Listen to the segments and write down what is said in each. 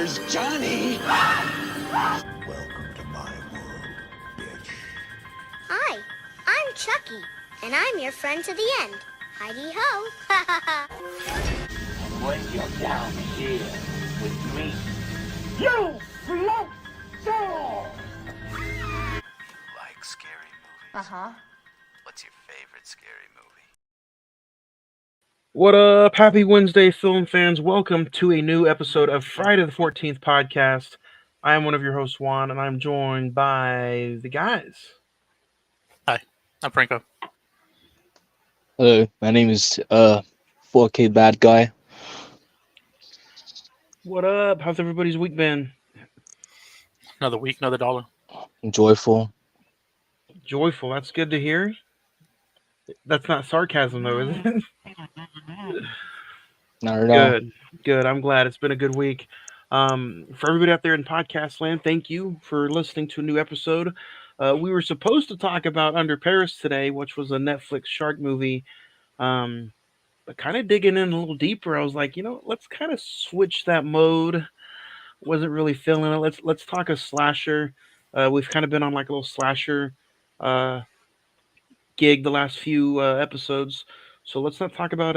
is Johnny. Welcome to my world, bitch. Hi, I'm Chucky, and I'm your friend to the end. Heidi ho! And when you're down here with me, you float down. Like scary movies? Uh-huh. What's your favorite scary movie? What up, happy Wednesday, film fans. Welcome to a new episode of Friday the 14th podcast. I am one of your hosts, Juan, and I'm joined by the guys. Hi, I'm Franco. Hello, my name is 4K Bad Guy. What up? How's everybody's week been? Another week, another dollar. Joyful. Joyful, that's good to hear. That's not sarcasm, though, is it? Not at all. Good. I'm glad. It's been a good week. For everybody out there in podcast land, thank you for listening to a new episode. We were supposed to talk about Under Paris today, which was a Netflix shark movie. But kind of digging in a little deeper, I was like, let's kind of switch that mode. Wasn't really feeling it. Let's talk a slasher. We've kind of been on like a little slasher gig the last few episodes. So let's not talk about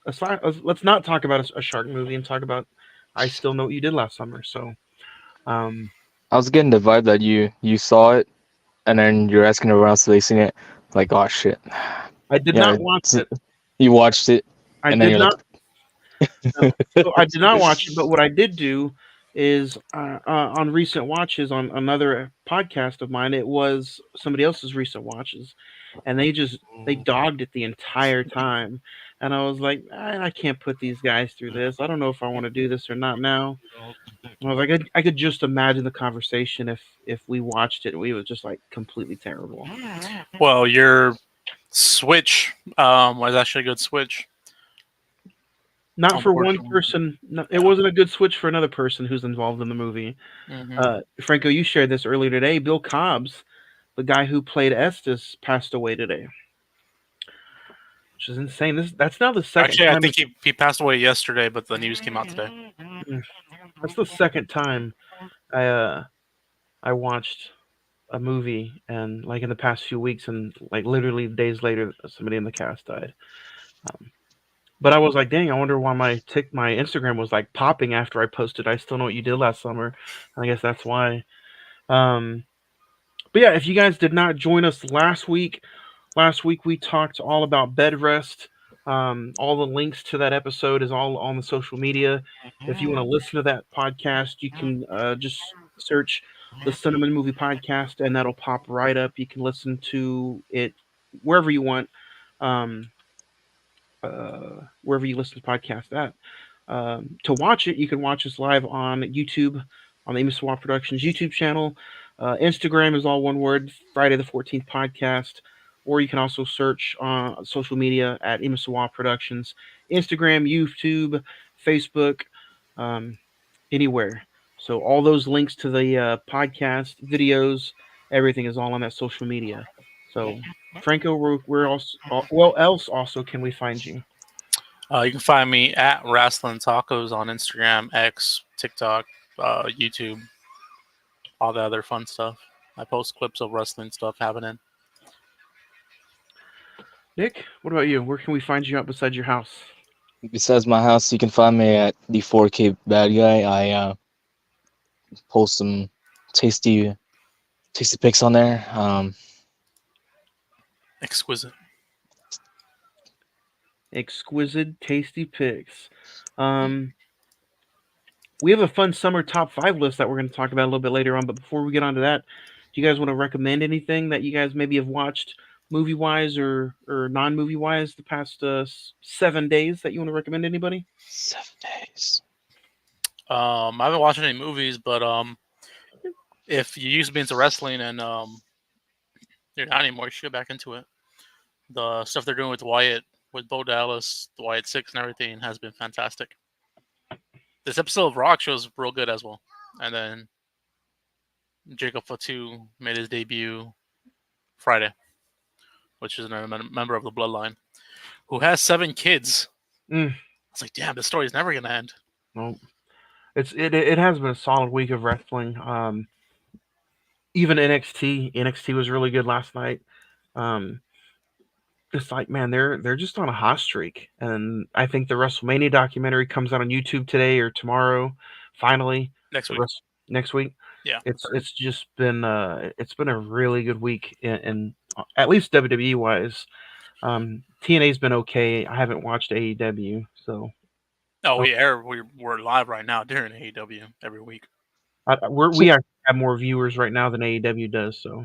let's not talk about a shark movie and talk about I Still Know What You Did Last Summer. So I was getting the vibe that you saw it, and then you're asking everyone else if they seen it. Like, oh shit. I did not watch it. You watched it. I and then did you're not. So I did not watch it, but what I did do is on recent watches on another podcast of mine, it was somebody else's recent watches, and they dogged it the entire time, and I was like, I can't put these guys through this. I don't know if I want to do this or not now. I was like, I could just imagine the conversation if we watched it. We was just like completely terrible. Well, your switch was actually a good switch. Not for one person. No, it wasn't a good switch for another person who's involved in the movie. Mm-hmm. Franco, you shared this earlier today. Bill Cobbs, the guy who played Estes, passed away today, which is insane. That's now the second. Actually, time I think he passed away yesterday, but the news came out today. That's the second time I watched a movie, and like in the past few weeks, and like literally days later, somebody in the cast died. But I was like, dang, I wonder why my Instagram was like popping after I posted I Still Know What You Did Last Summer. And I guess that's why. But yeah, if you guys did not join us last week we talked all about bed rest. All the links to that episode is all on the social media. If you want to listen to that podcast, you can just search the Cinnamon Movie Podcast, and that'll pop right up. You can listen to it wherever you want. Wherever you listen to podcasts at. To watch it, you can watch us live on YouTube, on the Amos Swap Productions YouTube channel. Instagram is all one word, Friday the 14th podcast. Or you can also search on social media at Amos Swap Productions. Instagram, YouTube, Facebook, anywhere. So all those links to the podcast, videos, everything is all on that social media. So Franco, where else? Well, else also can we find you? You can find me at Wrestling Tacos on Instagram, X, TikTok, YouTube, all the other fun stuff. I post clips of wrestling stuff happening. Nick, what about you? Where can we find you out beside your house? Besides my house, you can find me at the 4K Bad Guy. I post some tasty pics on there. Exquisite, tasty pics. We have a fun summer top 5 list that we're going to talk about a little bit later on. But before we get on to that, do you guys want to recommend anything that you guys maybe have watched movie wise or non-movie wise the past 7 days that you want to recommend to anybody? 7 days. I haven't watched any movies, but if you used to be into wrestling and you're not anymore, you should get back into it. The stuff they're doing with Wyatt, with Bo Dallas, the Wyatt 6 and everything has been fantastic. This episode of Rock shows real good as well. And then Jacob Fatu made his debut Friday, which is another member of the Bloodline, who has 7 kids. I was like, damn, this story's never going to end. Well, it has been a solid week of wrestling. Even NXT was really good last night. Um, it's like, man, they're just on a hot streak, and I think the WrestleMania documentary comes out on YouTube today or tomorrow. Finally, Next the week. rest next week. Yeah. It's just been it's been a really good week in at least WWE wise. TNA's been okay. I haven't watched AEW, so Oh, oh, we're live right now during AEW every week. we actually have more viewers right now than AEW does, so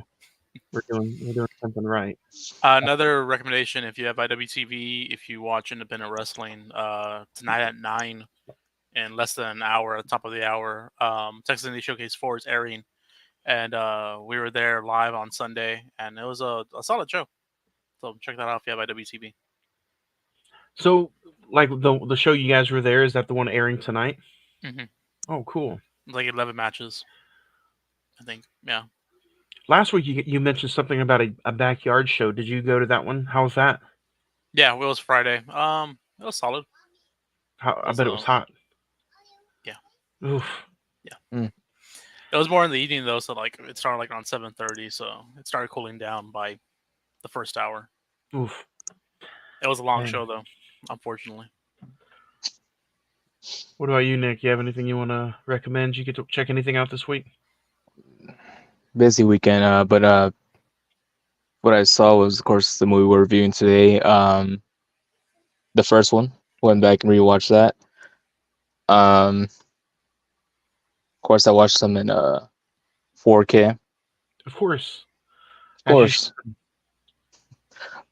we're doing something right. Another recommendation: if you have IWTV, if you watch independent wrestling, tonight at 9, in less than an hour, at the top of the hour, Texas Indie Showcase 4 is airing, and we were there live on Sunday, and it was a solid show. So check that out if you have IWTV. So, like the show you guys were there, is that the one airing tonight? Mm-hmm. Oh, cool. Like 11 matches, I think. Yeah. Last week you mentioned something about a backyard show. Did you go to that one? How was that? Yeah, it was Friday. It was solid. How, It I was bet it was hot. yeah, Oof. yeah. Mm. It was more in the evening though, so like it started like around 7:30, so it started cooling down by the first hour. Oof. It was a long Dang. show though, unfortunately. What about you, Nick? You have anything you want to recommend? You get to check anything out this week? Busy weekend, but what I saw was, of course, the movie we're reviewing today. The first one. Went back and rewatched that. Of course, I watched some in 4K. Of Of course. As you course,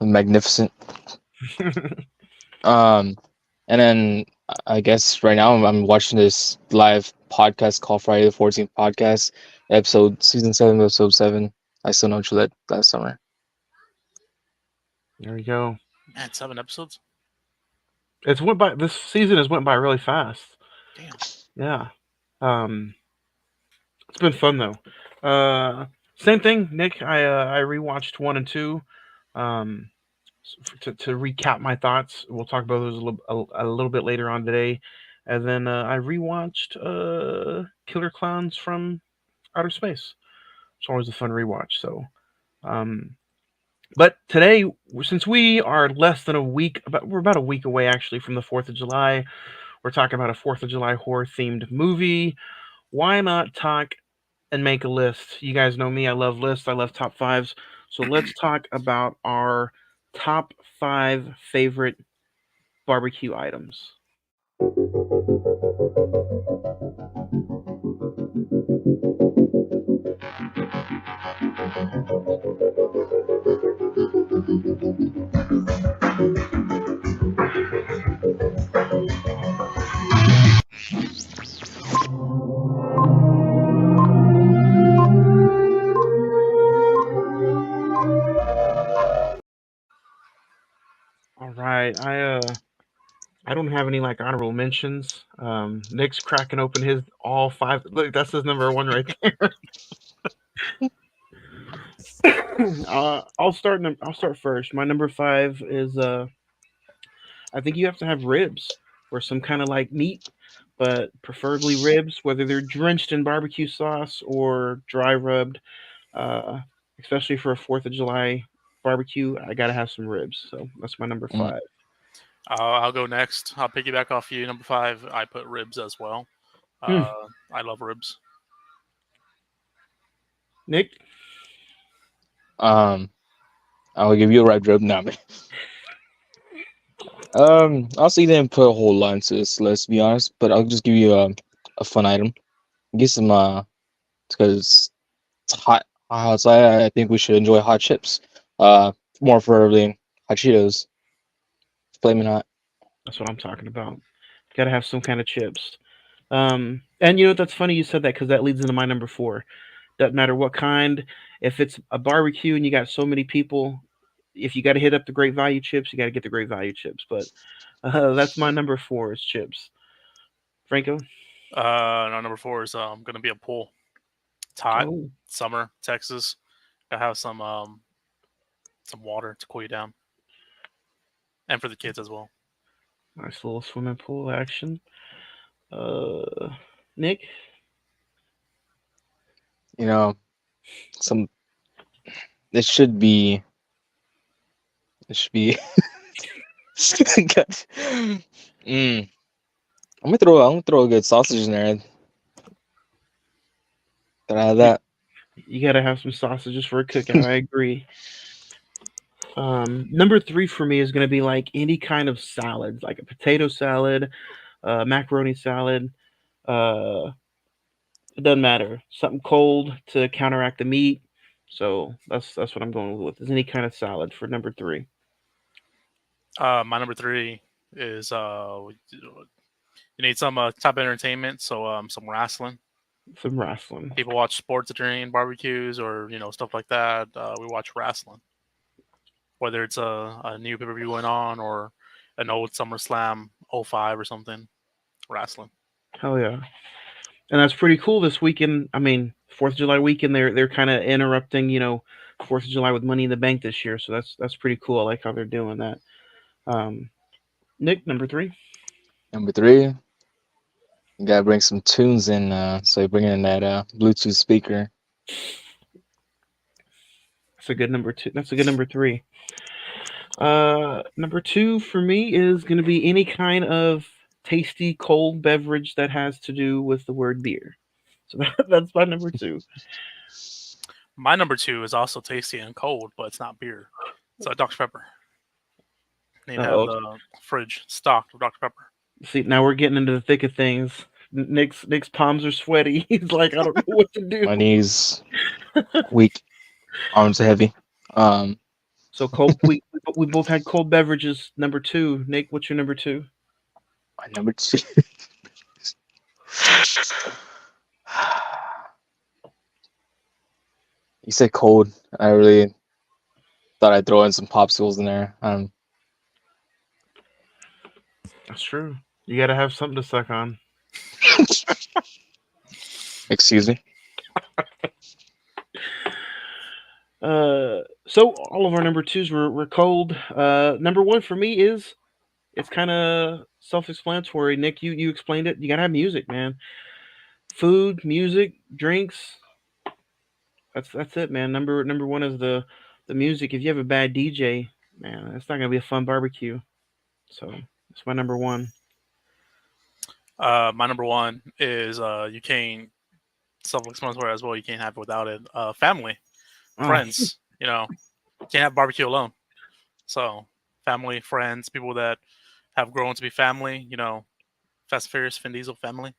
magnificent. Um, and then I guess right now I'm watching this live podcast called Friday the 14th podcast, season 7, episode 7. I still know that last summer. There you go. Man, 7 episodes. It's went by. This season has went by really fast. Damn. Yeah. Um, it's been fun though. Same thing, Nick. I rewatched 1 and 2. Um, to recap my thoughts, we'll talk about those a little bit later on today. And then I rewatched Killer Clowns from Outer Space. It's always a fun rewatch. So, um, but today, since we are less than a week, we're about a week away actually from the 4th of July. We're talking about a 4th of July horror themed movie. Why not talk and make a list? You guys know me. I love lists. I love top fives. So let's talk about our top 5 favorite barbecue items. All right. I don't have any like honorable mentions. Nick's cracking open his all 5. Look, that's his number 1 right there. I'll start first. My number 5 is I think you have to have ribs or some kind of like meat, but preferably ribs, whether they're drenched in barbecue sauce or dry rubbed. Uh, Especially for a 4th of July barbecue, I gotta have some ribs. So that's my number Mm. 5. I'll go next. I'll piggyback off you. Number 5, I put ribs as well. Hmm. I love ribs. Nick, Um, I'll give you a red rib now. Also, you didn't put a whole lot into this list, to be honest, but I'll just give you a fun item. Get some because it's hot outside. I think we should enjoy hot chips. More preferably hot Cheetos, flaming hot. that's what I'm talking about. Gotta have some kind of chips. And you know that's funny you said that because that leads into my number 4. Doesn't matter what kind. If it's a barbecue and you got so many people, if you got to hit up the great value chips, you got to get the great value chips. But that's my number 4 is chips. Franco. No, number 4 is gonna be a pool. It's hot, Oh, summer, Texas. Gotta have some water to cool you down, and for the kids as well. nice little swimming pool action. Uh, Nick? You know, some it should be. It should be. Gosh. I'm gonna throw a good sausage in there. Did I have that? You gotta have some sausages for a cookout. I agree. Number three for me is gonna be like any kind of salads, like a potato salad, macaroni salad. Uh, it doesn't matter. Something cold to counteract the meat. So that's what I'm going with. Is any kind of salad for number three. My number three is you need some type of entertainment, so some wrestling. Some wrestling. People watch sports during barbecues or stuff like that. We watch wrestling, whether it's a new pay per view going on or an old SummerSlam '05 or something. Wrestling. Hell yeah. And that's pretty cool this weekend. I mean, Fourth of July weekend, they're kind of interrupting, Fourth of July with Money in the Bank this year. So that's pretty cool. I like how they're doing that. Um, Nick, number three. Number three, you gotta bring some tunes in. So you bring in that Bluetooth speaker. That's a good number two. That's a good number three. Number two for me is going to be any kind of tasty cold beverage that has to do with the word beer. So that's my number two. My number two is also tasty and cold, but it's not beer. It's Dr Pepper. Need to have the fridge stocked with Dr Pepper. See, now we're getting into the thick of things. Nick's palms are sweaty. He's like, I don't know what to do. My knees weak, arms heavy. So cold. We both had cold beverages. Number two, Nick. What's your number two? My number two. You said cold. I really thought I'd throw in some popsicles in there. That's true. You got to have something to suck on. Excuse me. So all of our number twos were cold. Number one for me is it's kind of self-explanatory. Nick, you explained it. You gotta have music, man. Food, music, drinks. That's it, man. Number one is the music. If you have a bad DJ, man, it's not gonna be a fun barbecue. So that's my number one. My number one is you can't self-explanatory as well. You can't have it without it. Family, friends. Can't have barbecue alone. So family, friends, people that have grown to be family. Fast and Furious, Vin Diesel, family.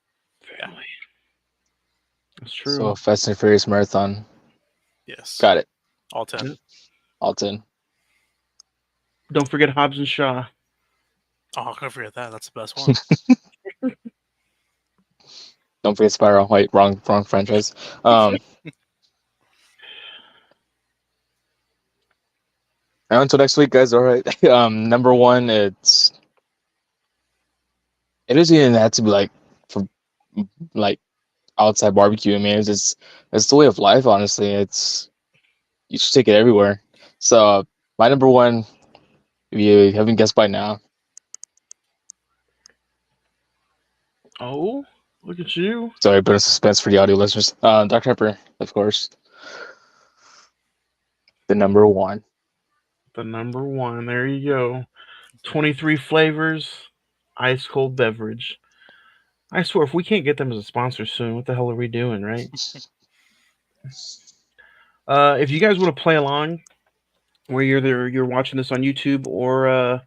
Family. That's true. So Fast and Furious marathon. Yes. Got it. All 10. Yep. All 10. Don't forget Hobbs and Shaw. Oh, I couldn't forget that. That's the best one. Don't forget Spiral. Wait, wrong franchise. Until next week, guys. All right. Number one, it doesn't even have to be like for like outside barbecue. I mean, it's the way of life. Honestly, you should take it everywhere. So my number one, if you haven't guessed by now. Oh, look at you. Sorry, bit of suspense for the audio listeners. Dr. Pepper, of course. The number one. The number one. There you go. 23 flavors, ice cold beverage. I swear, if we can't get them as a sponsor soon, what the hell are we doing, right? If you guys want to play along, where you're watching this on YouTube or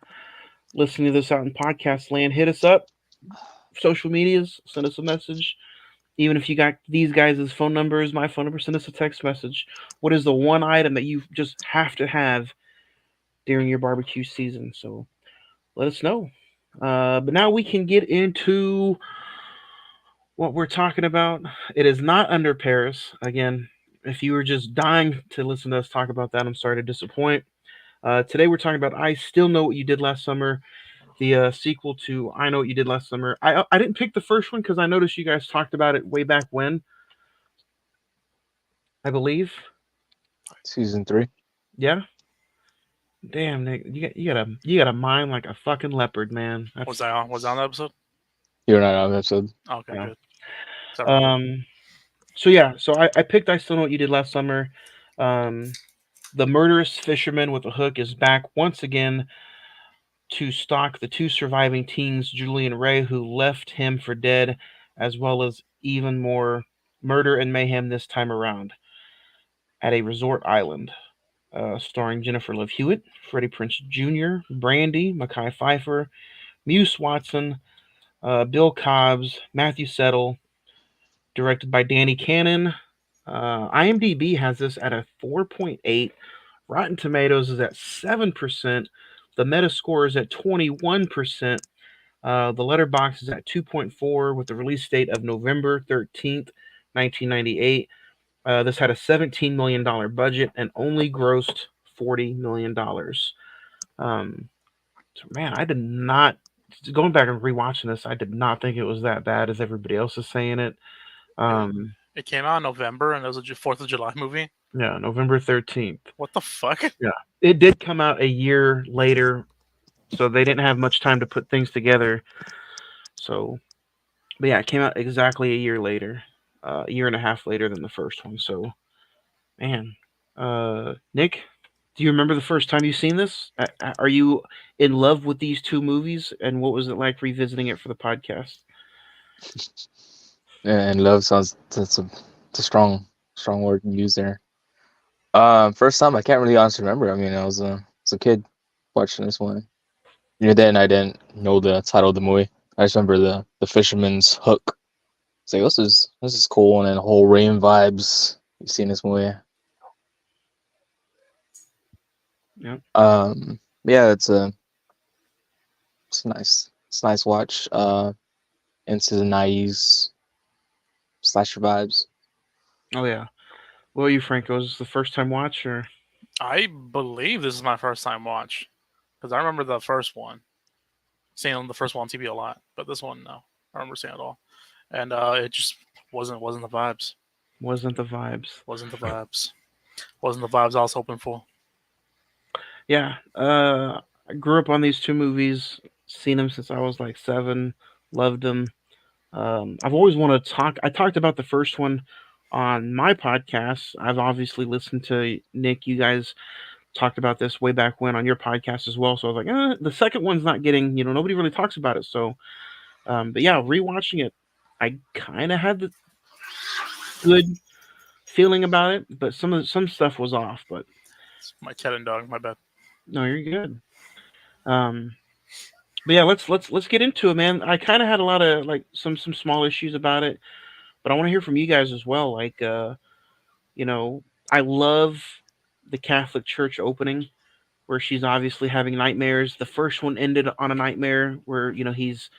listening to this out in podcast land, hit us up. Social medias, send us a message. Even if you got these guys' phone numbers, my phone number, send us a text message. What is the one item that you just have to have during your barbecue season? So let us know. But now we can get into what we're talking about. It is not under Paris. Again, if you were just dying to listen to us talk about that, I'm sorry to disappoint. Today we're talking about I Still Know What You Did Last Summer, the sequel to I Know What You Did Last Summer. I didn't pick the first one because I noticed you guys talked about it way back when, I believe. Season 3. Yeah. Damn, Nick, you got a mind like a fucking leopard, man. Was that on the episode? You're not on the episode. Okay, Yeah. good. Several. Um, so yeah, so I picked I Still Know What You Did Last Summer. Um, the murderous fisherman with a hook is back once again to stalk the two surviving teens, Julie and Ray, who left him for dead, as well as even more murder and mayhem this time around at a resort island. Starring Jennifer Love Hewitt, Freddie Prinze Jr., Brandy, Mekhi Phifer, Muse Watson, Bill Cobbs, Matthew Settle, directed by Danny Cannon. IMDb has this at a 4.8. Rotten Tomatoes is at 7%. The Metascore is at 21%. The Letterbox is at 2.4 with the release date of November 13th, 1998. This had a $17 million budget and only grossed $40 million. So man, I did not, going back and rewatching this, I did not think it was that bad as everybody else is saying it. It came out in November, and it was a 4th of July movie. Yeah, November 13th. What the fuck? Yeah. It did come out a year later, so they didn't have much time to put things together. So, but yeah, it came out exactly a year later, a year and a half later than the first one. So, man, Nick, do you remember the first time you seen this? Are you in love with these two movies? And what was it like revisiting it for the podcast? And love sounds it's a strong word to use there. First time I can't really honestly remember. I mean, I was a kid watching this one. Then I didn't know the title of the movie. I just remember the fisherman's hook. It's like this is cool, and then the whole rain vibes you see in this movie. Yeah. Yeah, it's a nice watch. Into the 90s slasher vibes. Oh yeah. Well, you Franco, was this the first time watch or? I believe this is my first time watch because I remember the first one, seeing the first one on TV a lot, but this one no, I remember seeing it all, and it just wasn't the vibes. Wasn't the vibes. Wasn't the vibes. Wasn't the vibes I was hoping for. Yeah. I grew up on these two movies. Seen them since I was like 7. Loved them. I've always wanted to talk. I talked about the first one on my podcast. I've obviously listened to Nick. You guys talked about this way back when on your podcast as well. So I was like, the second one's not getting, nobody really talks about it. So, but yeah, rewatching it, I kind of had the good feeling about it, but some stuff was off. But It's my cat and dog. My bad. no, you're good. But yeah, let's get into it, man. I kind of had a lot of like some small issues about it, but I want to hear from you guys as well. Like, you know, I love the Catholic Church opening where she's obviously having nightmares. The first one ended on a nightmare where he's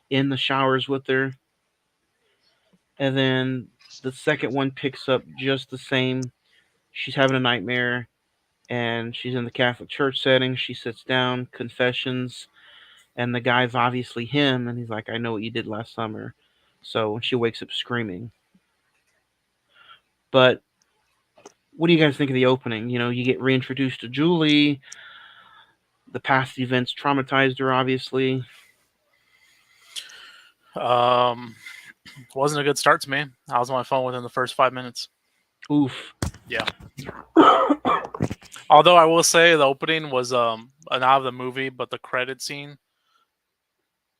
in the showers with her, and then the second one picks up just the same. She's having a nightmare, and she's in the Catholic Church setting. She sits down, confessions, and the guy's obviously him, and he's like, "I know what you did last summer." So she wakes up screaming. But what do you guys think of the opening? You get reintroduced to Julie. The past events traumatized her, obviously. Wasn't a good start to me. I was on my phone within the first 5 minutes. Oof. Yeah. Although I will say the opening was not of the movie, but the credit scene.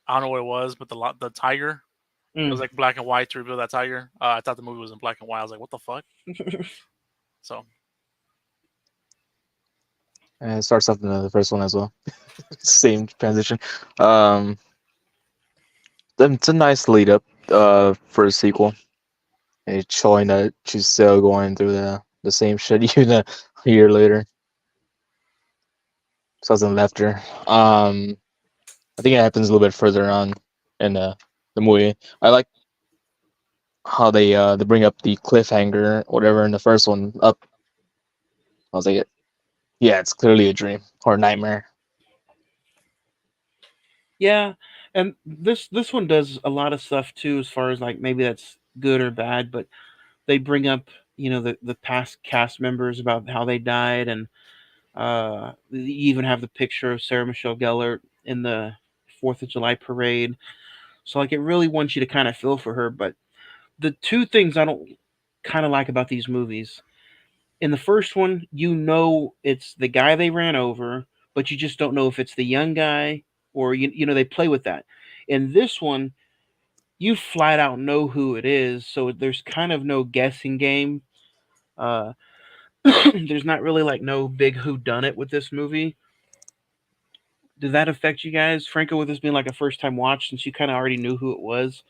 I don't know what it was, but the tiger. It was like black and white to reveal that tiger. I thought the movie was in black and white. I was like, what the fuck? So. And it starts off in the first one as well. Same transition. It's a nice lead up for a sequel. It's showing that she's still going through the same shit even a year later. So hasn't left her. I think it happens a little bit further on in the movie. I like how they bring up the cliffhanger, whatever, in the first one up. I was like, yeah, it's clearly a dream or a nightmare. Yeah, and this one does a lot of stuff too, as far as like maybe that's good or bad, but they bring up the past cast members about how they died, and you even have the picture of Sarah Michelle Gellar in the 4th of July parade. So like it really wants you to kind of feel for her, but the two things I don't kind of like about these movies. In the first one, you know it's the guy they ran over, but you just don't know if it's the young guy or they play with that. In this one, you flat out know who it is, so there's kind of no guessing game. Uh, there's not really like no big who done it with this movie. Did that affect you guys, Franco? With this being like a first time watch, since you kind of already knew who it was,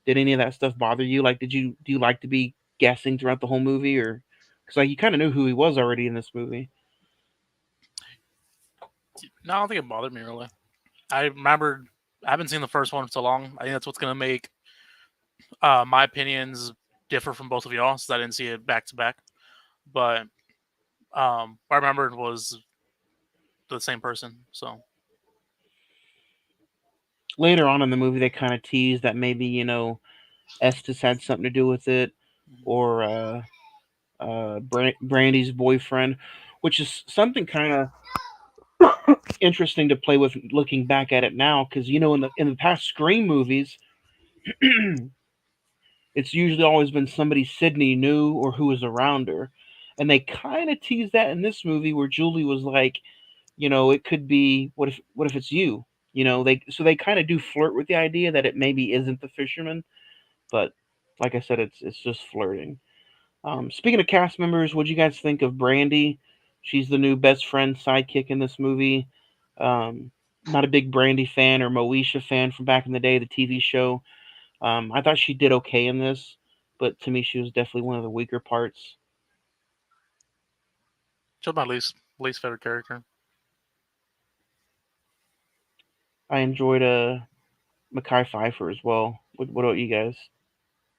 did any of that stuff bother you? Like, do you like to be guessing throughout the whole movie, or because like you kind of knew who he was already in this movie? No, I don't think it bothered me really. I remembered I haven't seen the first one for so long. I think that's what's gonna make my opinions differ from both of y'all, since I didn't see it back to back. But what I remembered was the same person. So Later on in the movie, they kind of tease that maybe Estes had something to do with it, or Brandy's boyfriend, which is something kind of interesting to play with looking back at it now, because in the past Scream movies, it's usually always been somebody Sydney knew or who was around her, and they kind of tease that in this movie where Julie was like, it could be what if it's you, they kind of do flirt with the idea that it maybe isn't the fisherman, but like I said, it's just flirting. Speaking of cast members, what do you guys think of Brandy? She's the new best friend sidekick in this movie. Not a big Brandy fan or Moesha fan from back in the day, the TV show. I thought she did okay in this, but to me, she was definitely one of the weaker parts. just my least favorite character. I enjoyed Mackay Pfeiffer as well. What about you guys?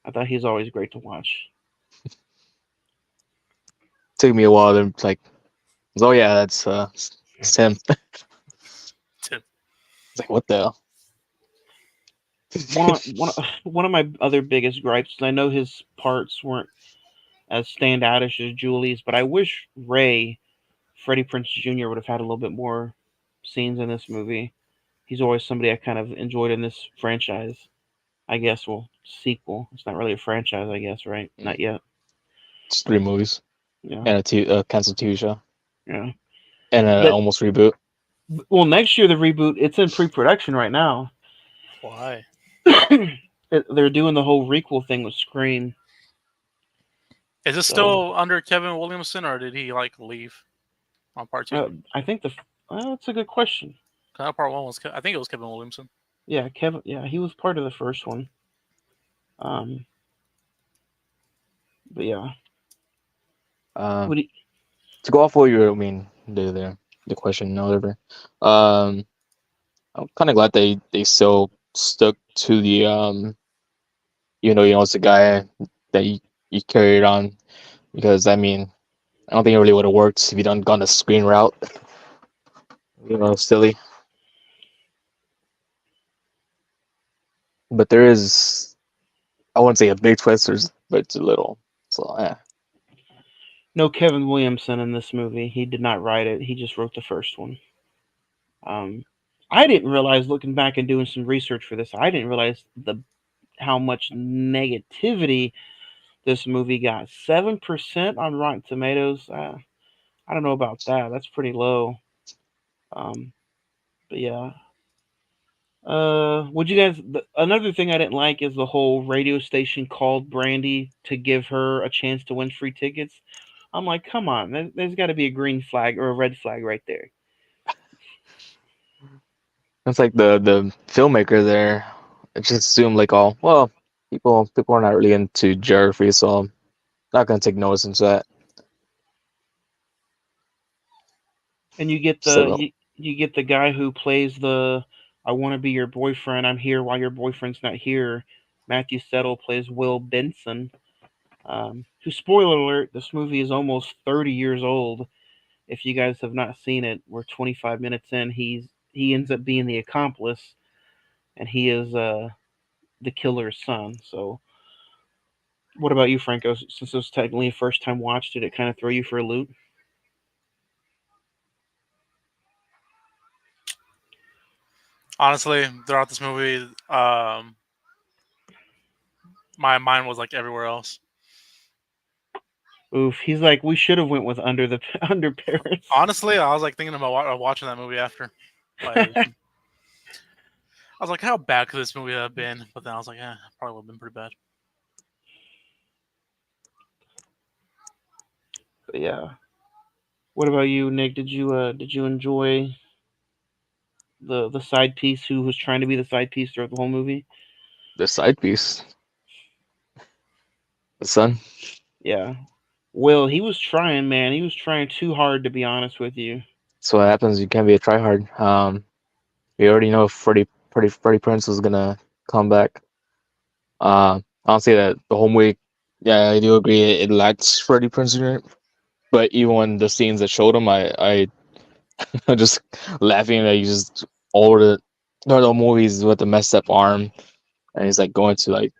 I thought he's always great to watch. Took me a while to like, oh yeah, it's him. It's like what the hell? One of my other biggest gripes, and I know his parts weren't as standoutish as Julie's, but I wish Freddie Prinze Jr. would have had a little bit more scenes in this movie. He's always somebody I kind of enjoyed in this franchise. I guess, well, sequel. It's not really a franchise, I guess, right? Not yet. It's 3 movies Yeah, and a canceled TV show yeah. and an But almost reboot. well, next year the reboot, it's in pre-production right now. Why? They're doing the whole requel thing with Scream. Is it So still under Kevin Williamson, or did he like leave on part two? I think that's a good question. Part one was I think it was Kevin Williamson. Yeah, Kevin. Yeah, he was part of the first one. Um, but yeah. Um, What do you, to go off what the question or whatever. I'm kind of glad they still stuck to the it's a guy that you carried on, because I mean I don't think it really would have worked if you done gone the screen route. Silly. But there is, I wouldn't say a big twist, but it's a little. So yeah. no Kevin Williamson in this movie. He did not write it. He just wrote the first one. Um, I didn't realize, looking back and doing some research for this, I didn't realize how much negativity this movie got. 7% on Rotten Tomatoes. I don't know about that. That's pretty low. Um, but yeah. Would you guys? Another thing I didn't like is the whole radio station called Brandy to give her a chance to win free tickets. I'm like, come on, there's got to be a green flag or a red flag right there. It's like the filmmaker there. I just assumed like, oh well, people are not really into Jeffrey, so I'm not gonna take notice into that. And you get So you get the guy who plays the "I want to be your boyfriend. I'm here while your boyfriend's not here." Matthew Settle plays Will Benson. Who, spoiler alert, this movie is almost 30 years old. If you guys have not seen it, we're 25 minutes in. He ends up being the accomplice, and he is the killer's son. So, what about you, Franco? Since it was technically a first time watch, did it kind of throw you for a loop? Honestly, throughout this movie, My mind was like everywhere else. Oof. He's like, we should have went with Under the Under Paris. Honestly, I was like thinking about watching that movie after. Like, I was like, how bad could this movie have been? But then I was like, probably would have been pretty bad. But yeah. What about you, Nick? Did you enjoy the side piece who was trying to be the side piece throughout the whole movie? The side piece, the son. Yeah. Will, he was trying, man. He was trying too hard, to be honest with you. That's what happens. You can't be a tryhard. We already know Freddie Prinze was gonna come back. I'll say that the whole movie. Yeah, I do agree. It lacks Freddie Prinze in it. But even when the scenes that showed him, I I'm just laughing that he just all the movies with the messed up arm, and he's like going to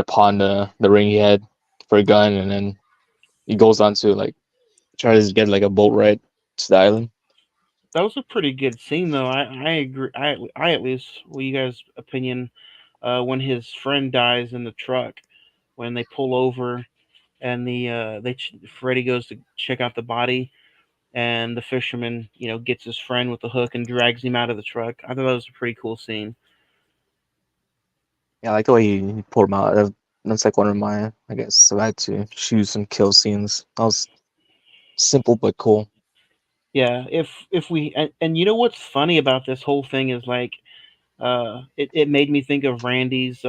pawn the ring he had for a gun, and then he goes on to like try to get like a boat ride to the island. That was a pretty good scene, though. I agree. I at least, well, you guys' opinion, when his friend dies in the truck, when they pull over and Freddy goes to check out the body, and the fisherman, gets his friend with the hook and drags him out of the truck. I thought that was a pretty cool scene. Yeah, I like the way he pulled him out. That's like one of my, I guess, if I had to choose some kill scenes. That was simple but cool. Yeah, if we and you know what's funny about this whole thing is like, it made me think of Randy's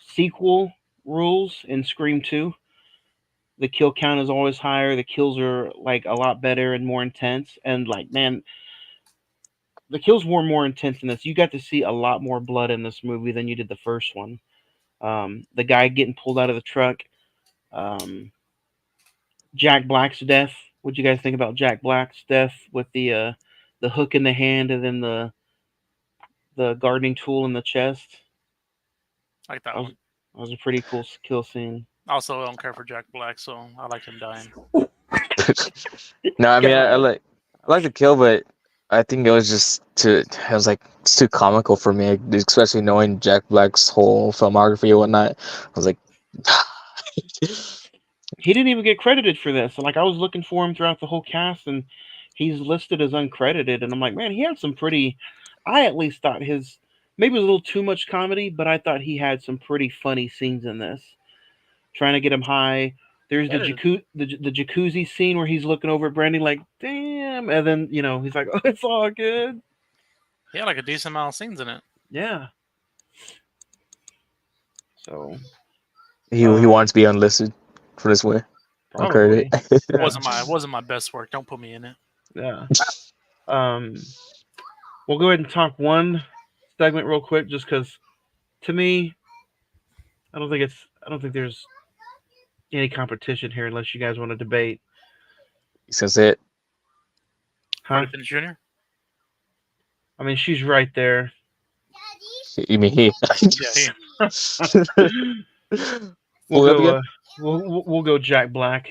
sequel rules in Scream 2. The kill count is always higher. The kills are like a lot better and more intense. And like, man, the kills were more intense in this. You got to see a lot more blood in this movie than you did the first one. The guy getting pulled out of the truck. Um, Jack Black's death. What do you guys think about Jack Black's death with the hook in the hand and then the gardening tool in the chest? I like that That was, one. that was a pretty cool kill scene. Also, I don't care for Jack Black, so I like him dying. No, I mean God. I like the kill, but I think it was just too. It was like it's too comical for me, especially knowing Jack Black's whole filmography and whatnot. I was like, He didn't even get credited for this. Like, I was looking for him throughout the whole cast, and he's listed as uncredited. And I'm like, man, he had some pretty. I at least thought his maybe it was a little too much comedy, but I thought he had some pretty funny scenes in this. Trying to get him high. There's Yeah, the jacuzzi scene where he's looking over at Brandy like, damn, and then he's like, oh, it's all good. he had like a decent amount of scenes in it. Yeah. So he um, wants to be unlisted for this way. probably. Uncredited. Yeah. Wasn't my best work. Don't put me in it. Yeah. Um, we'll go ahead and talk one segment real quick, just because to me, I don't think there's any competition here unless you guys want to debate. He's gonna say it. Huh? Freddie Prinze Jr. I mean, she's right there. You mean he? Yeah, We'll Pull it up go. again? We'll go Jack Black.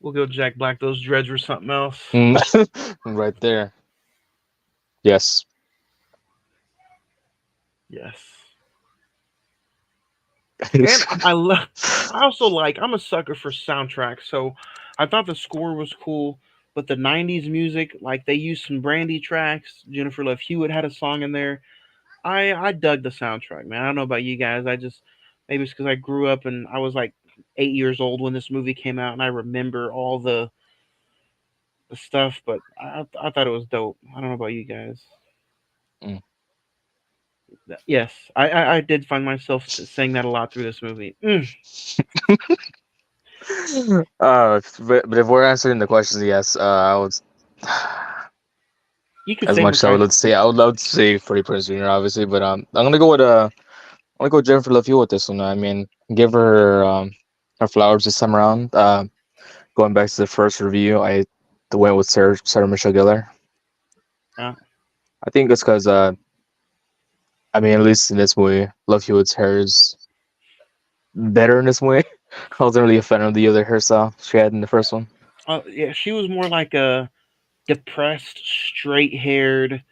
We'll go Jack Black. Those dreads were something else. Right there. Yes. Yes. And I also like. I'm a sucker for soundtracks, so I thought the score was cool. But the '90s music, like they used some Brandy tracks. Jennifer Love Hewitt had a song in there. I dug the soundtrack, man. I don't know about you guys. I just maybe it's because I grew up and I was like 8 years old when this movie came out, and I remember all the stuff. But I thought it was dope. I don't know about you guys. Mm. Yes, I did find myself saying that a lot through this movie. But if we're answering the questions, yes, I would. You can As say much as I would McCray. love to say, I would love to say Freddie Prinze Jr. Obviously, but I'm gonna go with I'm gonna go with Jennifer Love Hewitt with this one. I mean, give her her flowers this time around. Going back to the first review, I went with Sarah Michelle Gellar. Yeah. I think it's because I mean, at least in this movie, Love Hewitt's hair is better in this movie. I wasn't really a fan of the other hairstyle she had in the first one. Yeah, she was more like a depressed, straight-haired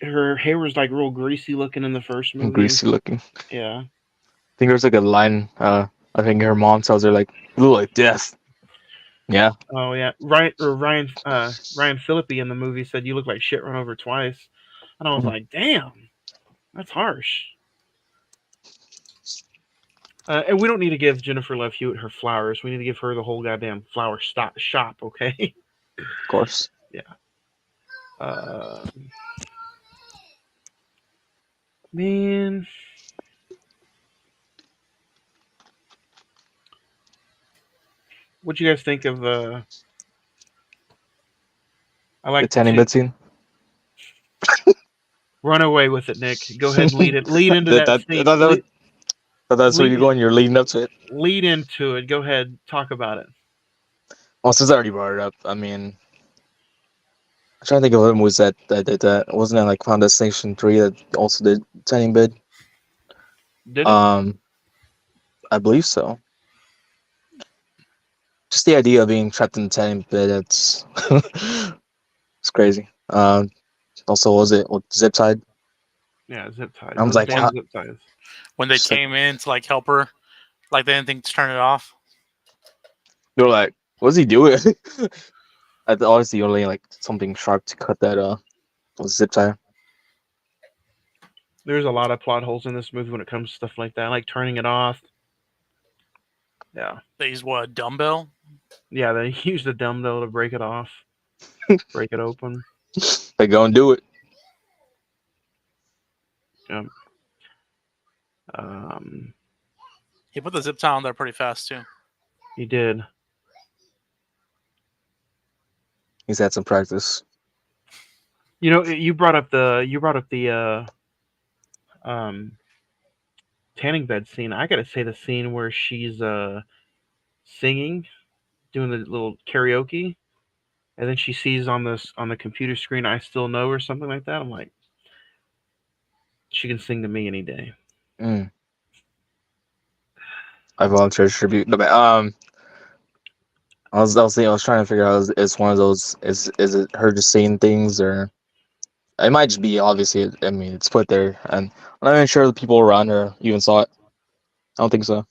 her hair was like real greasy looking in the first movie. Greasy looking. Yeah. I think there's like a line. I think her mom tells her like, "You look like death." Yeah, Oh yeah. Ryan Phillippe in the movie said you look like shit run over twice, and I was Mhm. like, damn, that's harsh. And we don't need to give Jennifer Love Hewitt her flowers. We need to give her the whole goddamn flower shop, okay? of course. Yeah. Uh, man, what you guys think of? I The like tanning to bed scene. run away with it, Nick. Go ahead and lead it. Lead into that, that that, scene. that, that's where you're Lead, going. You're leading up to it. lead into it. Go ahead. Talk about it. Well, since I already brought it up, I mean, I'm trying to think of other movies that did that. Wasn't it like Final Destination 3 that also did tanning bed? Did it? Um, I believe so. Just the idea of being trapped in the tanning bed, it's it's crazy. Also, was it zip tied? Yeah, zip ties. I was Those like, damn how? zip ties. When they Just like came in to like help her, like they didn't think to turn it off. they were like, what's he doing? Obviously, only like something sharp to cut that zip tie. There's a lot of plot holes in this movie when it comes to stuff like that, like turning it off. Yeah. They used what, a dumbbell? Yeah, they use the dumbbell to break it off, break it open. They go and do it. Yeah. Um, He put the zip tie on there pretty fast too. he did. He's had some practice. You know, you brought up the um tanning bed scene. I gotta say the scene where she's singing, doing the little karaoke, and then she sees on the computer screen "I Still Know" or something like that. I'm like, she can sing to me any day. Mm. I volunteer tribute. No, but, I was trying to figure out is one of those is it her just saying things or it might just be obviously. I mean, it's put there, and I'm not even sure the people around her even saw it. I don't think so.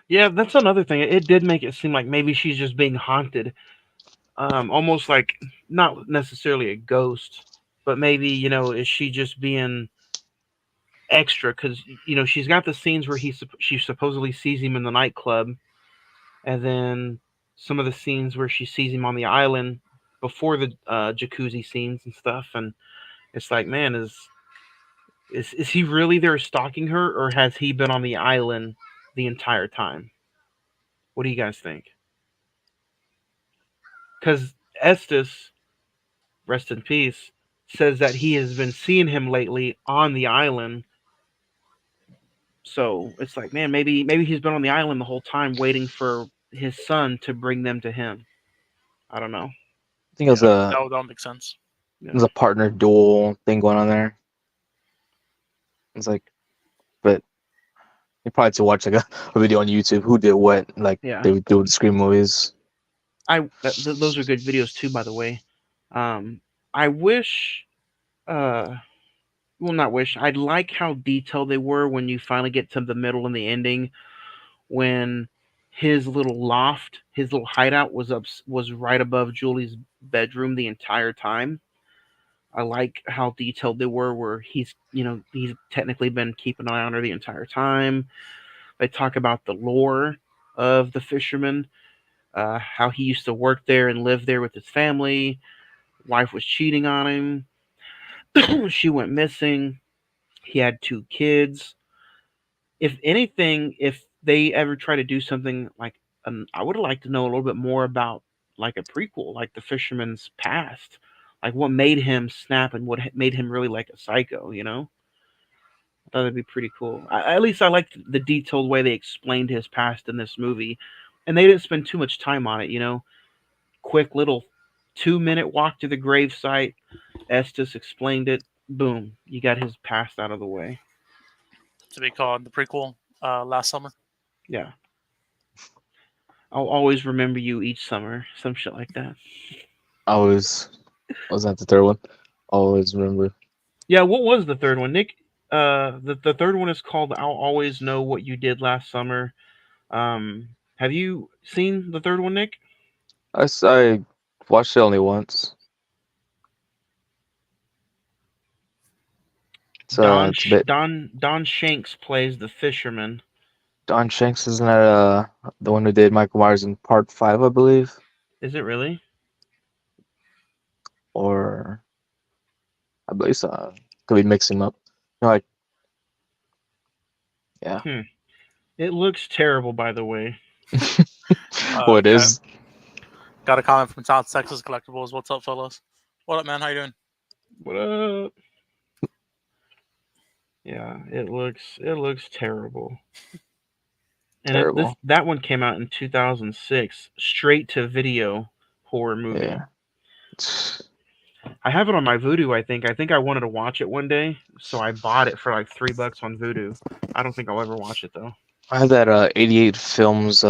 Yeah, that's another thing. It did make it seem like maybe she's just being haunted, almost like not necessarily a ghost, but maybe is she just being extra? Because she's got the scenes where she supposedly sees him in the nightclub, and then some of the scenes where she sees him on the island before the jacuzzi scenes and stuff, and it's like, man, is he really there stalking her, or has he been on the island the entire time? What do you guys think? Because Estes, rest in peace, says that he has been seeing him lately on the island. So it's like, man, maybe he's been on the island the whole time waiting for his son to bring them to him. I don't know. I think Yeah, that would make sense. it Yeah. was a partner duel thing going on there. It's like, but you probably have to watch like a video on YouTube who did what. Like Yeah. they would do with the Scream movies. Those are good videos too, by the way. I wish, uh, well, not wish. I like how detailed they were when you finally get to the middle and the ending, when his little loft, his little hideout was right above Julie's bedroom the entire time. I like how detailed they were, where he's technically been keeping an eye on her the entire time. They talk about the lore of the fisherman, how he used to work there and live there with his family. Wife was cheating on him. She went missing. He had two kids. If anything, if they ever try to do something like, I would have liked to know a little bit more about like a prequel, like the fisherman's past, like what made him snap and what made him really like a psycho. I thought that'd be pretty cool. At least I liked the detailed way they explained his past in this movie, and they didn't spend too much time on it. Quick little 2-minute walk to the grave site. Estes explained it. Boom, you got his past out of the way. To be called the prequel last summer. Yeah. I'll always remember you each summer. Some shit like that. I was that the third one? Always remember. Yeah, what was the third one, Nick? The third one is called "I'll Always Know What You Did Last Summer." Have you seen the third one, Nick? I watched it only once. It's a bit. Don Shanks plays the fisherman. Don Shanks isn't that the one who did Michael Myers in Part 5, I believe, Is it really? or I believe so. Could be mixing them up. Like, yeah. Hmm. It looks terrible, by the way. Well, it Okay. is. Got a comment from South Texas Collectibles. What's up, fellas? What up, man? How you doing? What up? Yeah, it looks terrible. And Terrible. that one came out in 2006, straight to video horror movie. Yeah. I have it on my Vudu. I think I wanted to watch it one day, so I bought it for like $3 on Vudu. I don't think I'll ever watch it though. I have that 88 films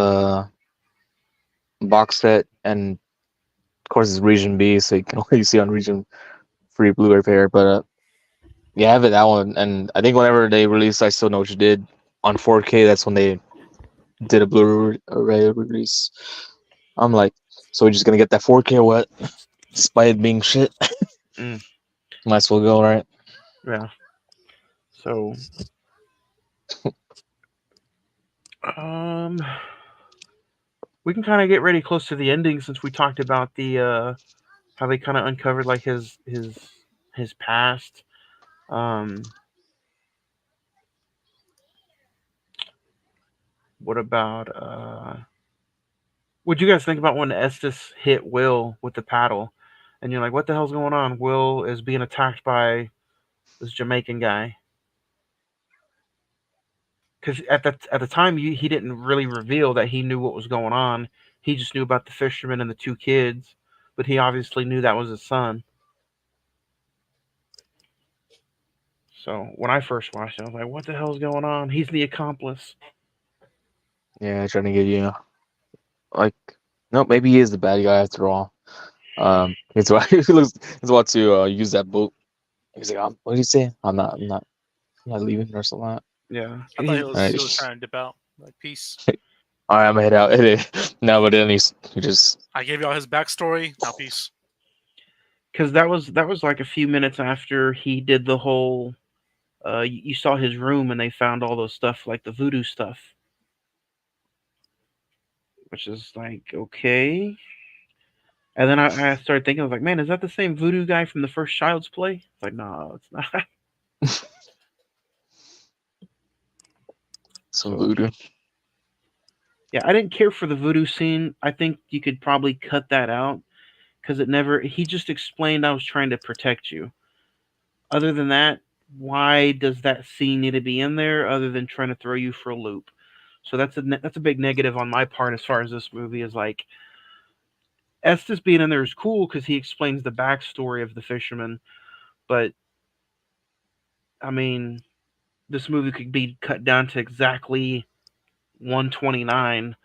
box set, and of course it's Region B, so you can only see on Region Free Blu-ray player. But yeah, I have it that one, and I think whenever they released I Still Know What You Did on 4K, that's when they did a Blu-ray release. I'm like, so we're just gonna get that 4K or what? Despite it being shit, Mm, might as well go, right? yeah. So, um, we can kind of get ready close to the ending since we talked about the how they kind of uncovered like his past. Um, what about what'd you guys think about when Estes hit Will with the paddle? And you're like, what the hell's going on? Will is being attacked by this Jamaican guy. Because at the time he didn't really reveal that he knew what was going on. He just knew about the fisherman and the two kids, but he obviously knew that was his son. So when I first watched it, I was like, "What the hell's going on? He's the accomplice." Yeah, trying to get you like, no, maybe he is the bad guy after all. It's why he looks. He's about to use that boat. He's like, what did he say? I'm not leaving or something like that. Yeah, I thought he's Right. he was trying to dip out. Like, peace. All right, I'm gonna head out. No, but then he just I gave y'all his backstory. Now peace. because that was like a few minutes after he did the whole. You saw his room and they found all those stuff like the voodoo stuff, which is like okay. And then I started thinking, I was like, man, is that the same voodoo guy from the first Child's Play? It's like, no, it's not. some So voodoo. yeah, I didn't care for the voodoo scene. I think you could probably cut that out because it never. He just explained I was trying to protect you. Other than that, why does that scene need to be in there? Other than trying to throw you for a loop. So that's a big negative on my part as far as this movie is like. Estes being in there is cool because he explains the backstory of the fisherman, but I mean, this movie could be cut down to exactly 129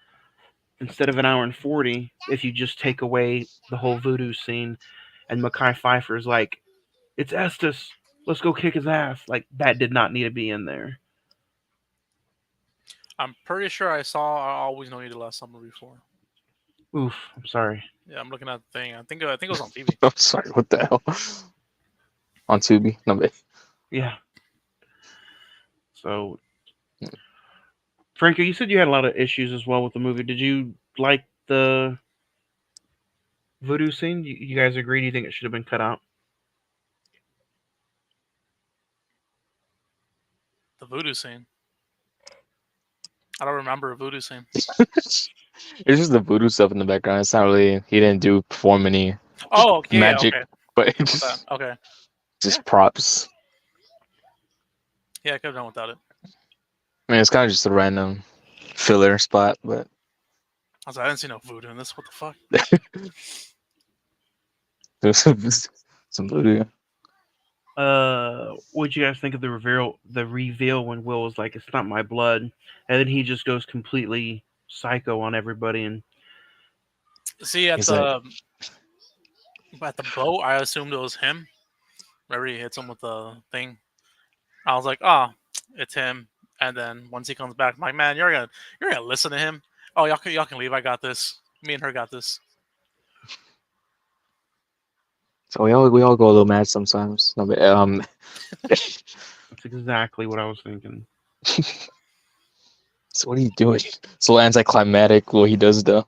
instead of an hour and 40 if you just take away the whole voodoo scene and Mackay Pfeiffer's like, it's Estes, let's go kick his ass. Like, that did not need to be in there. I'm pretty sure I saw I Always Know You Did Last Summer before. Oof, I'm sorry. Yeah, I'm looking at the thing. I think it was on TV. I'm sorry, what the hell? On Tubi? No, but Yeah. So, Franco, you said you had a lot of issues as well with the movie. Did you like the voodoo scene? You guys agree? Do you think it should have been cut out? The voodoo scene. I don't remember a voodoo scene. it's just the voodoo stuff in the background. It's not really. He didn't perform any Oh, yeah, magic, okay. but it's Okay. just props. Yeah, I could have done without it. I mean, it's kind of just a random filler spot, but I was like, I didn't see no voodoo in this. What the fuck? there's some voodoo. What'd you guys think of the reveal when Will was like, "It's not my blood," and then he just goes completely psycho on everybody and See, He's like, at the boat, I assumed it was him. Remember he hits him with the thing. I was like, oh, it's him. And then once he comes back, I'm like, man, you're gonna listen to him. Oh, y'all can leave. I got this. Me and her got this. So we all go a little mad sometimes. No, but, That's exactly what I was thinking. so what are you doing? So anticlimactic what he does though.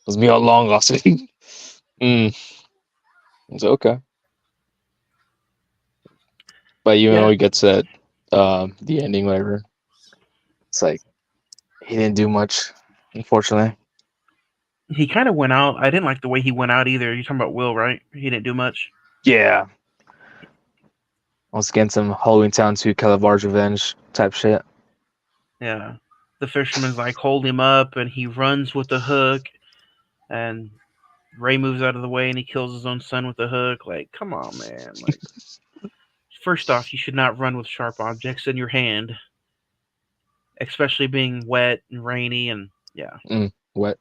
It's me all along, Austin. It's okay. But even Yeah, when we get to that, the ending, whatever, it's like he didn't do much, unfortunately. he kind of went out. I didn't like the way he went out either. You're talking about Will, right? He didn't do much. Yeah. Once again, some Halloween Town 2 Calabar's Revenge type shit. Yeah. The fisherman's like hold him up, and he runs with the hook, and Ray moves out of the way, and he kills his own son with the hook. Like, come on, man. Like, first off, you should not run with sharp objects in your hand, especially being wet and rainy, and yeah. What?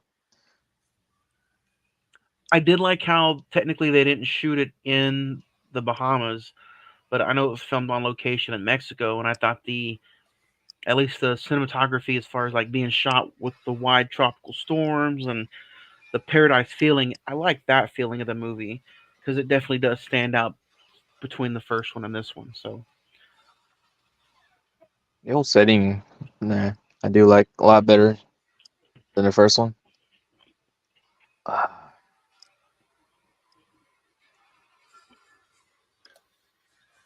I did like how technically they didn't shoot it in the Bahamas, but I know it was filmed on location in Mexico, and I thought at least the cinematography as far as like being shot with the wide tropical storms and the paradise feeling, I like that feeling of the movie because it definitely does stand out between the first one and this one. So The whole setting, nah, I do like a lot better than the first one. I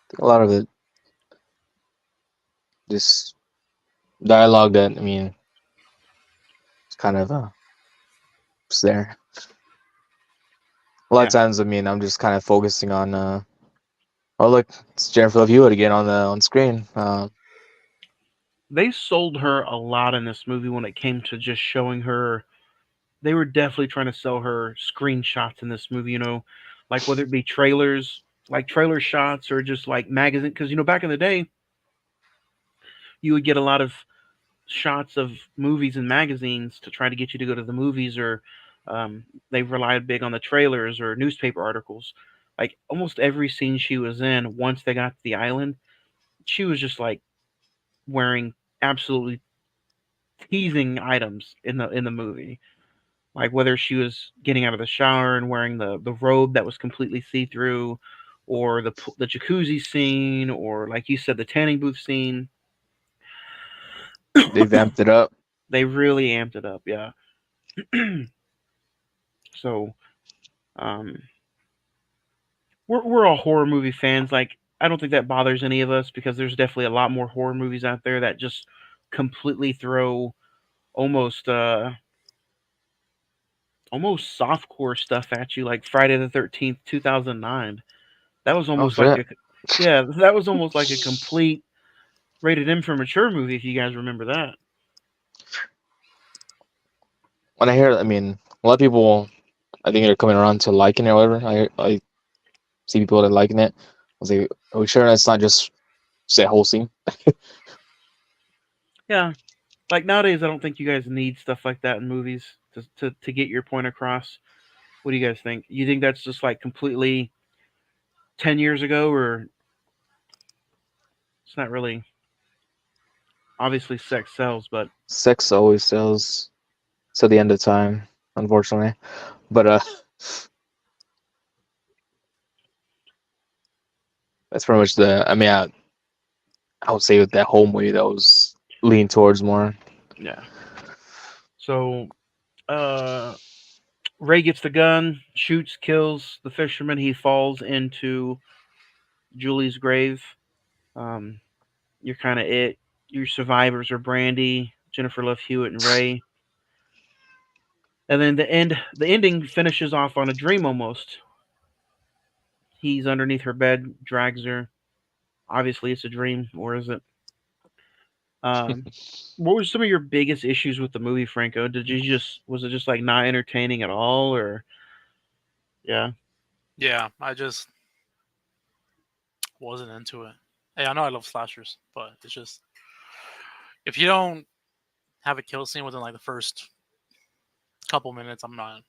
think a lot of it, just dialogue that, I mean, it's kind of it's there. A lot of yeah, times, I mean, I'm just kind of focusing on, oh look, it's Jennifer Love Hewitt again on screen. they sold her a lot in this movie when it came to just showing her. They were definitely trying to sell her screenshots in this movie. Like whether it be trailers, like trailer shots, or just like magazine. Because back in the day, you would get a lot of shots of movies and magazines to try to get you to go to the movies, or they relied big on the trailers or newspaper articles. Like almost every scene she was in, once they got to the island, she was just like wearing absolutely teasing items in the movie. Like whether she was getting out of the shower and wearing the robe that was completely see through, or the jacuzzi scene, or like you said, the tanning booth scene. They vamped it up. They really amped it up, yeah. So um, we're all horror movie fans. Like I don't think that bothers any of us because there's definitely a lot more horror movies out there that just completely throw almost almost softcore stuff at you, like Friday the 13th, 2009. That was Oh almost like shit! a yeah, that was almost like a complete rated M for mature movie. If you guys remember that, When I hear, I mean, a lot of people, I think they're coming around to liking it or whatever. I see people that are liking it. I was like, are we sure that's not just that whole scene? yeah. Like nowadays, I don't think you guys need stuff like that in movies to get your point across. What do you guys think? You think that's just like completely 10 years ago, or it's not really obviously sex sells, but Sex always sells to the end of time, unfortunately. But that's pretty much the. I mean, I would say with that whole movie that was lean towards more. yeah. So uh, Ray gets the gun, shoots, kills the fisherman. He falls into Julie's grave. Um, you're kind of it. Your survivors are Brandy, Jennifer Love Hewitt, and Ray. And then the ending finishes off on a dream almost. He's underneath her bed, drags her. Obviously, it's a dream, or is it? Um, what were some of your biggest issues with the movie, Franco? Did you just was it just like not entertaining at all, or yeah, Yeah, I just wasn't into it. Hey, I know I love slashers, but it's just if you don't have a kill scene within like the first couple minutes, I'm not.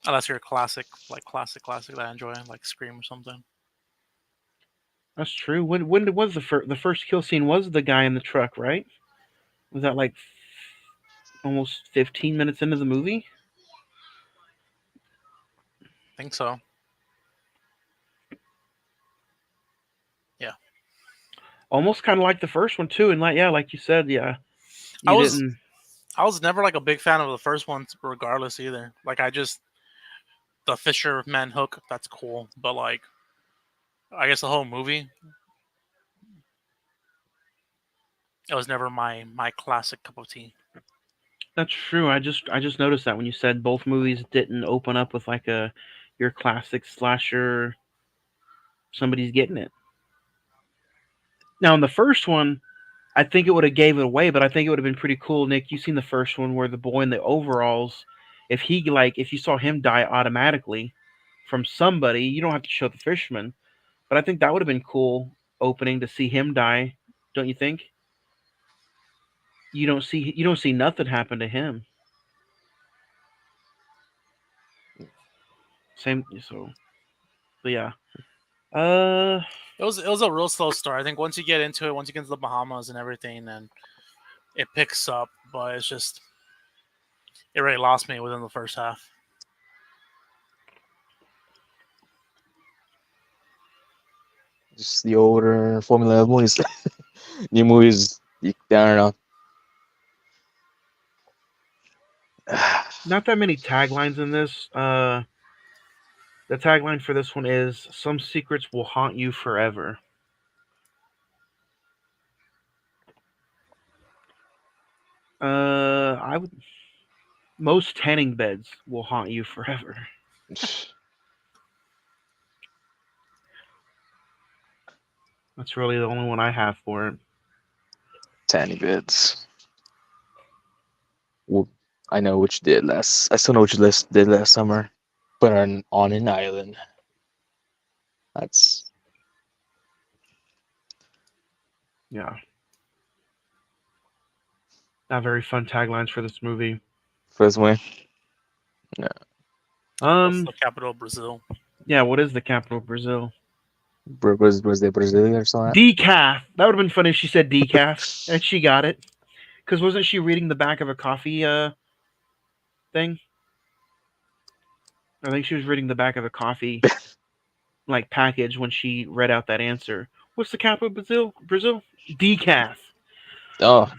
Unless you're a classic, like classic that I enjoy, like Scream or something. That's true. When was the first kill scene? Was the guy in the truck, right? Was that like almost 15 minutes into the movie? I think so. Yeah. Almost kind of like the first one too, and like yeah, like you said, yeah, I you was didn't. I was never like a big fan of the first one, regardless either. Like I just the fisherman hook, that's cool, but like I guess the whole movie, it was never my classic cup of tea. That's true. I just noticed that when you said both movies didn't open up with like a your classic slasher, somebody's getting it. Now in the first one, I think it would have gave it away, but I think it would have been pretty cool. Nick, you seen the first one where the boy in the overalls, if you saw him die automatically from somebody, you don't have to show the fisherman. But I think that would have been cool opening to see him die, don't you think? You don't see nothing happen to him. Same so but yeah. Uh It was a real slow start. I think once you get into it, once you get into the Bahamas and everything, and it picks up. But it's just it really lost me within the first half. Just the older Formula movies. New movies, I don't know. not that many taglines in this. The tagline for this one is some secrets will haunt you forever. I would most tanning beds will haunt you forever. That's really the only one I have for it. Tiny bits. Well, I know what you did last. I still know what you did last summer, but on an island. That's Yeah. Not very fun taglines for this movie. first way. No, What's the capital of Brazil? Yeah, what is the capital of Brazil? was they Brazilian or something? Decaf. That would have been funny if she said decaf and she got it. Because wasn't she reading the back of a coffee thing? I think she was reading the back of a coffee like package when she read out that answer. What's the capital of Brazil? Brazil? Decaf. Oh,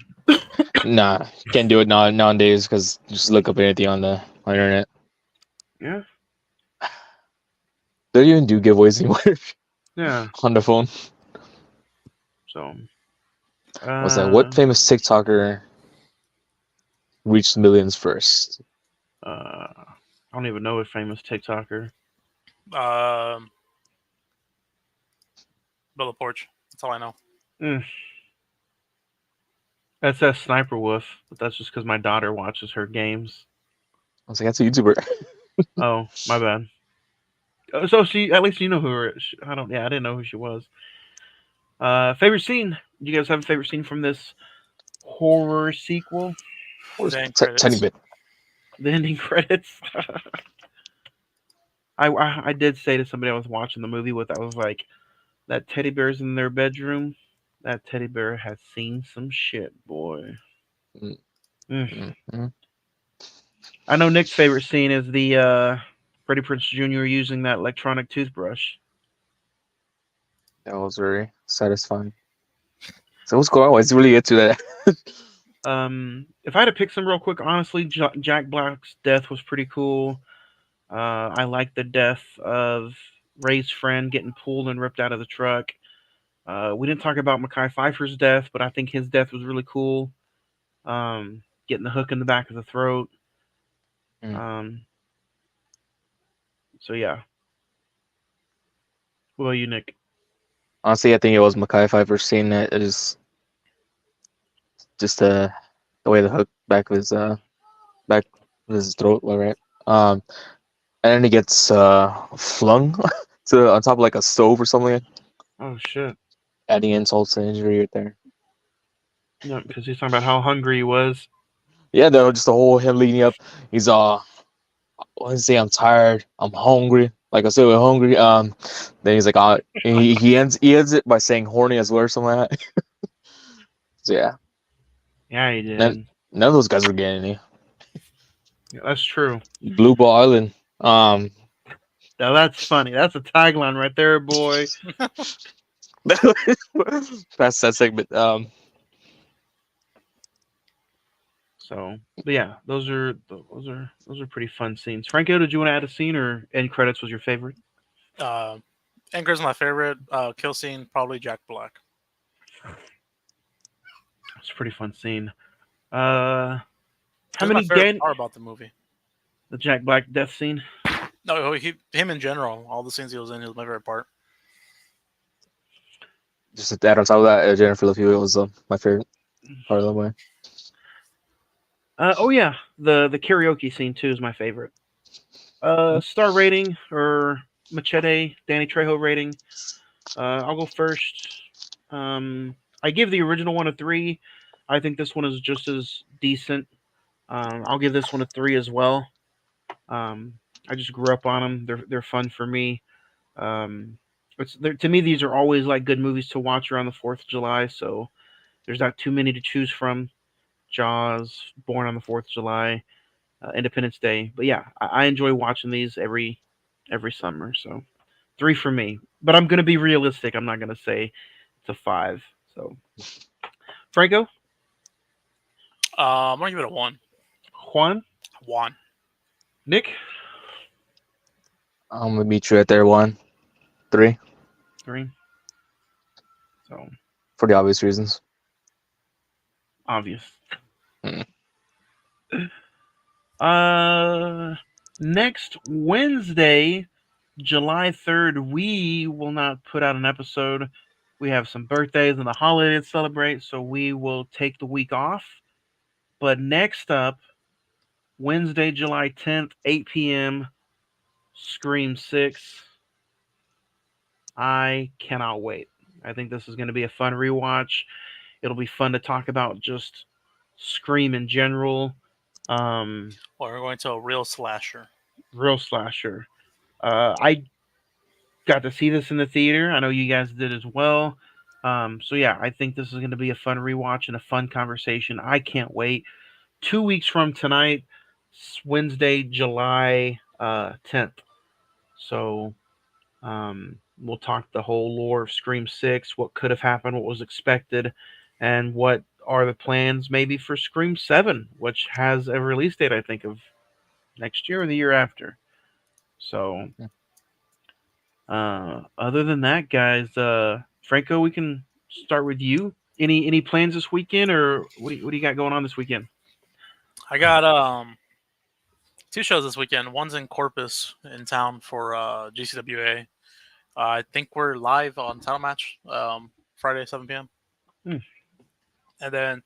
nah, can't do it nowadays because just look up anything on the internet. Yeah. They don't even do giveaways anymore Yeah. on the phone. So. What's that? What famous TikToker reached millions first? I don't even know a famous TikToker. Bella Porch. That's all I know. That says Sniper Wolf, but that's just because my daughter watches her games. I was like, that's a YouTuber. Oh, my bad. So she, at least you know who her. I don't. Yeah, I didn't know who she was. Favorite scene? You guys have a favorite scene from this horror sequel? Tiny bit. The ending credits. I did say to somebody I was watching the movie with, I was like, that teddy bear's in their bedroom. That teddy bear has seen some shit, boy. Mm-hmm. I know Nick's favorite scene is the Freddie Prinze Jr. using that electronic toothbrush. That was very satisfying. So what's going on? Let's really get to that. If I had to pick some real quick, honestly, Jack Black's death was pretty cool. I like the death of Ray's friend getting pulled and ripped out of the truck. We didn't talk about Mekhi Phifer's death, but I think his death was really cool. Getting the hook in the back of the throat. So yeah. What about you, Nick? Honestly, I think it was Mekhi Phifer seeing it. It is just the way the hook back of his throat, right? And then he gets flung to on top of like a stove or something. Oh shit! Adding insults to injury right there. Yeah, because he's talking about how hungry he was. Yeah, just the whole him leading up. He's Wednesday, I'm tired. I'm hungry. Like I said, we're hungry. Then he's like, he ends it by saying horny as well or something like that. So yeah, Yeah, he none, did. none of those guys were getting any. Yeah, that's true. Blue Ball Island. Now that's funny. That's a tagline right there, boy. That's that segment. So, but yeah, those are pretty fun scenes. Franco, did you want to add a scene or end credits was your favorite? Anchor's my favorite. Kill scene probably Jack Black. It's a pretty fun scene. How That's my many favorite part about the movie. the Jack Black death scene? No, him in general. All the scenes he was in, he was my favorite part. Just to add on top of that, Jennifer Love Hewitt was my favorite part of the movie. Oh yeah, the karaoke scene too is my favorite. Star rating or Machete Danny Trejo rating. I'll go first. I give the original one a 3. I think this one is just as decent. I'll give this one a 3 as well. I just grew up on them. They're fun for me. To me these are always like good movies to watch around the 4th of July. So there's not too many to choose from. Jaws, Born on the 4th of July, Independence Day. But yeah, I enjoy watching these every summer. So 3 for me. But I'm gonna be realistic. I'm not gonna say it's a 5. So Franco, I'm gonna give it a 1. Juan, 1. Nick, I'm gonna meet you right there. 1, 3, 3. So for the obvious reasons. obvious. Mm. Next Wednesday, July 3rd, we will not put out an episode. We have some birthdays and the holiday to celebrate, so we will take the week off. But next up, Wednesday, July 10th, 8 p.m., Scream 6. I cannot wait. I think this is going to be a fun rewatch. It'll be fun to talk about just Scream in general. Well, we're going to a real slasher. Real slasher. I got to see this in the theater. I know you guys did as well. So yeah, I think this is going to be a fun rewatch and a fun conversation. I can't wait. 2 weeks from tonight, Wednesday, July 10th. So we'll talk the whole lore of Scream 6, what could have happened, what was expected, and what are the plans maybe for Scream 7, which has a release date, I think, of next year or the year after. So other than that, guys, Franco, we can start with you. Any plans this weekend, or what do you got going on this weekend? I got 2 shows this weekend. One's in Corpus in town for GCWA. I think we're live on Title Match Friday 7 p.m. And then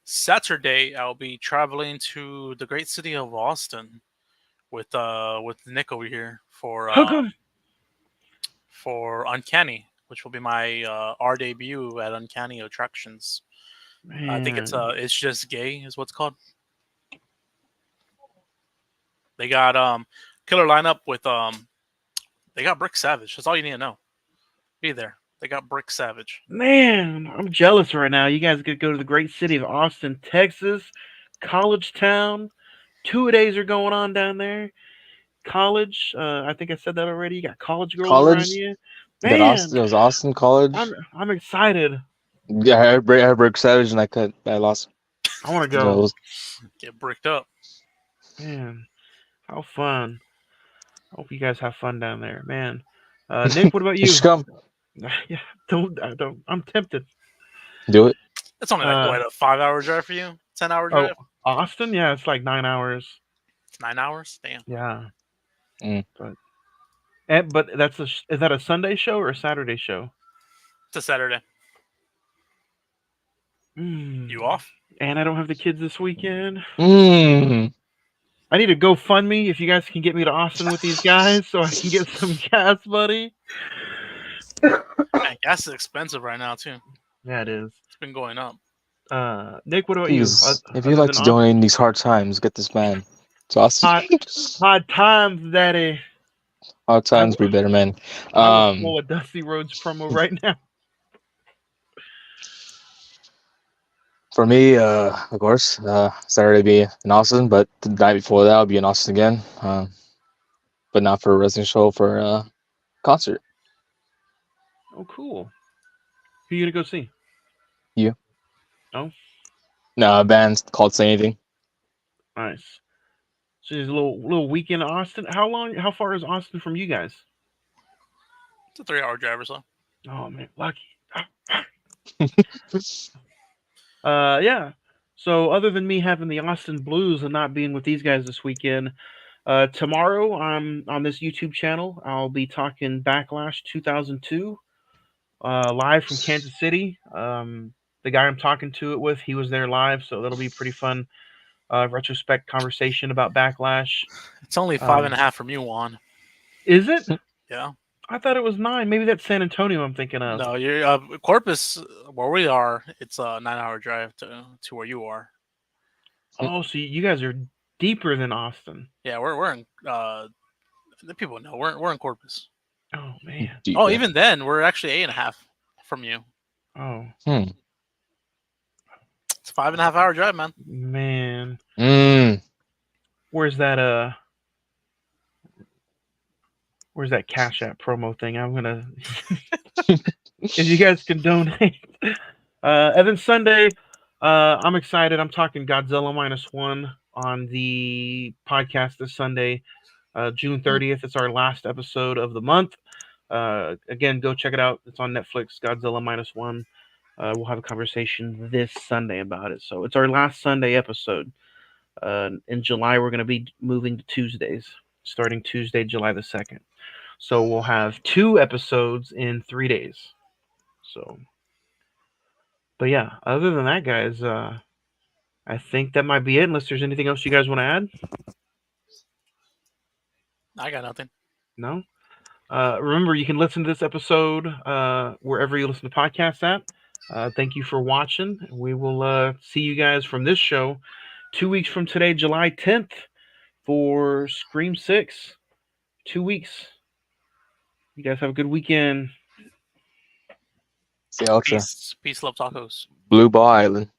Saturday I'll be traveling to the great city of Austin with Nick over here for Uncanny, which will be my our debut at Uncanny Attractions. I think it's just gay is what's called. They got killer lineup with they got Brick Savage. That's all you need to know. Be there. They got Brick Savage. Man, I'm jealous right now. You guys could go to the great city of Austin, Texas, college town. 2 days are going on down there. College, I think I said that already. You got college girls around College. you. That Man, it was Austin College. I'm excited. Yeah, I had Brick Savage and I lost. I want to go. Get bricked up. Man, how fun. I hope you guys have fun down there. Man. Nick, what about you? Scum. Yeah, don't. I'm tempted. Do it. It's only like a 5-hour drive for you? 10-hour drive? Austin? Yeah, it's like 9 hours. 9 hours? Damn. Yeah. Mm. But is that a Sunday show or a Saturday show? It's a Saturday. You off? And I don't have the kids this weekend. I need to GoFundMe if you guys can get me to Austin with these guys so I can get some gas money. Man, gas is expensive right now too. Yeah, it is. It's been going up. Nick, what about you? If you'd like to donate in these hard times, get this man It's awesome. Hard times, Daddy. Hard times be better, man. I will pull a Dusty Rhodes promo right now. For me, of course, Saturday be in Austin, but the night before that I'll be in Austin again. But not for a wrestling show, for a concert. Oh, cool. Who you gonna go see? You? Oh, No, a band's called Say Anything. nice. So there's a little weekend in Austin. How far is Austin from you guys? It's a 3-hour drive or so. Oh man, lucky. Yeah. So other than me having the Austin Blues and not being with these guys this weekend, tomorrow I'm on this YouTube channel. I'll be talking Backlash 2002, live from Kansas City. The guy I'm talking to it with, he was there live, so that'll be pretty fun. Retrospect conversation about Backlash. It's only 5.5 from you, Juan. Is it? Yeah. I thought it was 9. Maybe that's San Antonio I'm thinking of. No, you're Corpus, where we are. It's a 9-hour drive to where you are. Oh, so you guys are deeper than Austin. Yeah, we're in. The people know we're in Corpus. Oh man. Oh, even then, we're actually 8.5 from you. Oh. It's a 5.5-hour drive, man. Man. Where's that Cash App promo thing? I'm gonna if you guys can donate. And then Sunday, I'm excited. I'm talking Godzilla -1 on the podcast this Sunday, June 30th. It's our last episode of the month. Again, go check it out. It's on Netflix, Godzilla -1. We'll have a conversation this Sunday about it. So it's our last Sunday episode. In July, we're going to be moving to Tuesdays, starting Tuesday, July the 2nd. So we'll have 2 episodes in 3 days. So, but yeah, other than that, guys, I think that might be it. Unless there's anything else you guys want to add. I got nothing. No. Remember, you can listen to this episode wherever you listen to podcasts at. Thank you for watching. We will see you guys from this show 2 weeks from today, July 10th, for Scream 6. 2 weeks. You guys have a good weekend. See you, Ultra. Peace, love, tacos. Blue Ball Island.